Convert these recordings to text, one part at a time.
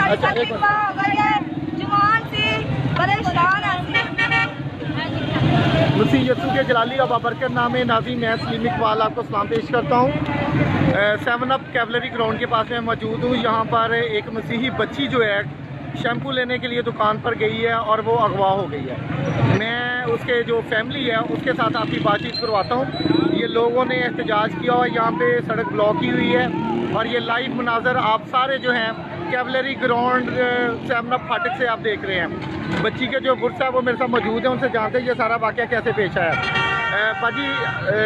अच्छा, जवान सी परेशान मसीह यसू के जलाली और बाबरकत नाम है नाज़रीन, मैं सलीम इकबाल आपको सलाम पेश करता हूँ। 7 अप कैवलरी ग्राउंड के पास में मौजूद हूँ। यहाँ पर एक मसीही बच्ची जो है शैम्पू लेने के लिए दुकान पर गई है और वो अगवा हो गई है। मैं उसके जो फैमिली है उसके साथ आपकी बातचीत करवाता हूँ। ये लोगों ने एहतजाज किया और यहाँ पे सड़क ब्लॉक की हुई है और ये लाइव मनाजर आप सारे जो हैं कैवलरी ग्राउंड 7 अप फाटक से आप देख रहे हैं। बच्ची के जो बुर्स है वो मेरे साथ मौजूद है, उनसे जानते हैं ये सारा वाक़या कैसे पेश आया। बाजी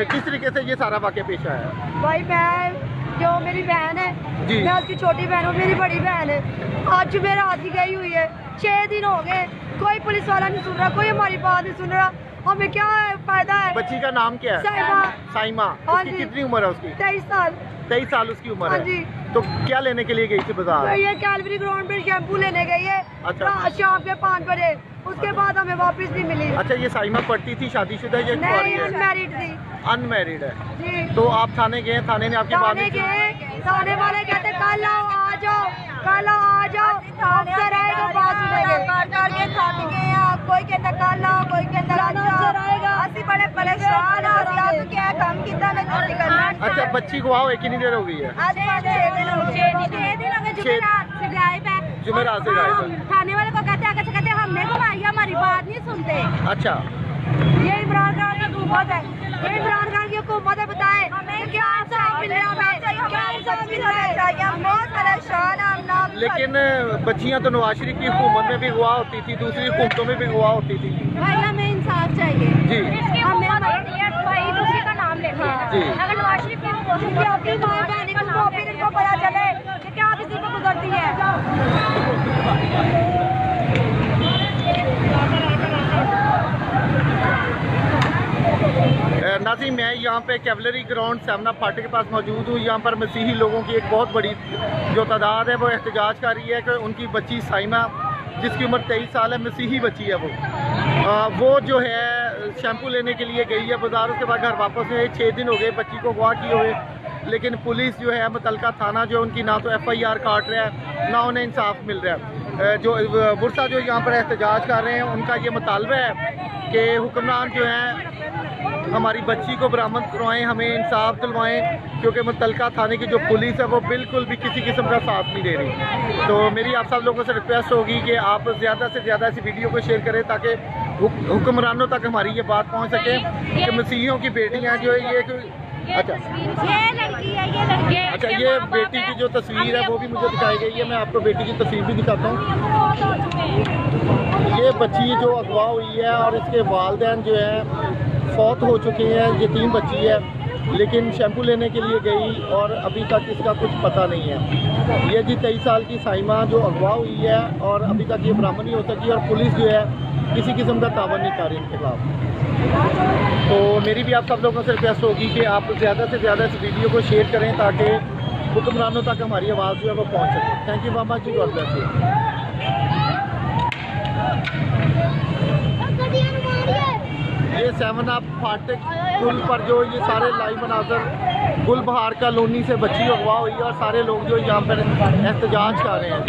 किस तरीके से ये सारा वाक़या पेश आया? भाई मैं जो मेरी बहन है, मैं उसकी छोटी बहन हूँ, मेरी बड़ी बहन है। आज मेरा हाथी गई हुई है, 6 दिन हो गए, कोई पुलिस वाला नहीं सुन रहा, कोई हमारी बात नहीं सुन रहा। हमें क्या फायदा है? बच्ची का नाम क्या है? साइमा। साइमा। उसकी कितनी उम्र है उसकी? 23 साल। 23 साल उसकी उम्र है। तो क्या लेने के लिए गई थी बाजार? तो ये कैलवरी ग्राउंड पे शैम्पू लेने गई है। अच्छा। शाम के 5 बजे, उसके बाद हमें वापस नहीं मिली। अच्छा, ये साइमा पढ़ती थी, शादीशुदा या नहीं, अनमैरिड थी। अनमैरिड है जी। तो आप थाने गए, थाने ने आपकी बात नहीं सुनी? थाने वाले कहते कल आओ, आ जाओ, कल आ जाओ, अफसर आएगा बात सुनेंगे। के थाने गए हैं, कोई कहता कल आओ, कोई कहता अफसर आएगा। असि बड़े परेशान हैं, क्या काम कितना नहीं करना। अच्छा, बच्ची को आओ कितनी देर हो गई है? आज 6 दिन हो गए। जुमेरात से गायब है। जुमेरात से गायब है। थाने वाले को कहते हमने घुमाई, हमारी बात नहीं सुनते। अच्छा, ये इमरान खान की हुकूमत है, ये इमरान खान की हुकूमत है। बताएं हमें क्या इंसाफ मिल रहा है? क्या इंसाफ मिल रहा है? हम बहुत परेशान हैं। लेकिन बच्चियां तो नवाज शरीफ की हुकूमत में भी गवाह होती थी, दूसरी हुकूमतों में भी गवाह होती थी। भाई हमें इंसाफ चाहिए जी। हमें भाई दूसरी का नाम लेते हैं जी। अगर नवाज शरीफ की अपनी माँ बहन को फिर इनको पता चले कि क्या किसी को गुजरती है। नाज़रीन, मैं यहाँ पे कैवलरी ग्राउंड 7 अप फाटक के पास मौजूद हूँ। यहाँ पर मसीही लोगों की एक बहुत बड़ी जो तादाद है वो एहतजाज कर रही है कि उनकी बच्ची साइमा, जिसकी उम्र 23 साल है, मसीही बच्ची है, वो जो है शैम्पू लेने के लिए गई है बाजार। उसके बाद घर वापस में 6 दिन हो गए बच्ची को अगवा किए हुए, लेकिन पुलिस जो है मुतलका थाना जो उनकी ना तो FIR काट रहा है ना उन्हें इंसाफ मिल रहा है। जो बुरसा जो यहाँ पर एहतजाज कर रहे हैं उनका ये मुतालबा है कि हुक्मरान जो हैं हमारी बच्ची को बरामद करवाएं, हमें इंसाफ दिलवाएं, क्योंकि मुतलका थाने की जो पुलिस है वो बिल्कुल भी किसी किस्म का साथ नहीं दे रही। तो मेरी आप सब लोगों से रिक्वेस्ट होगी कि आप ज़्यादा से ज़्यादा इस वीडियो को शेयर करें ताकि हुक्मरानों तक हमारी ये बात पहुँच सके कि मसीहियों की बेटियाँ जो है ये अच्छा ये लड़की है, ये लड़की है। अच्छा, ये बेटी की जो तस्वीर है वो भी मुझे दिखाई गई है। मैं आपको बेटी की तस्वीर भी दिखाता हूँ। ये बच्ची जो अगवा हुई है और इसके वालिदैन जो है फौत हो चुके हैं, यतीम बच्ची है, लेकिन शैम्पू लेने के लिए गई और अभी तक इसका कुछ पता नहीं है। ये जी 23 साल की साइमा जो अगवा हुई है और अभी तक ये बरामद नहीं हो सकी और पुलिस जो है किसी किस्म का तावन नहीं कर रही इनके खिलाफ। तो मेरी भी आप सब लोगों से रिक्वेस्ट होगी कि आप ज़्यादा से ज़्यादा इस वीडियो को शेयर करें ताकि हुक्मरानों तक हमारी आवाज़ जो है वो पहुँच सके। थैंक यू वेरी मच जी, गॉड ब्लेस यू। ये 7 अप फाटक पुल पर जो ये सारे लाइव मनाजर गुलबहार कॉलोनी से बच्ची अगवा हुई है और सारे लोग जो यहाँ पर एहतजाज कर रहे हैं।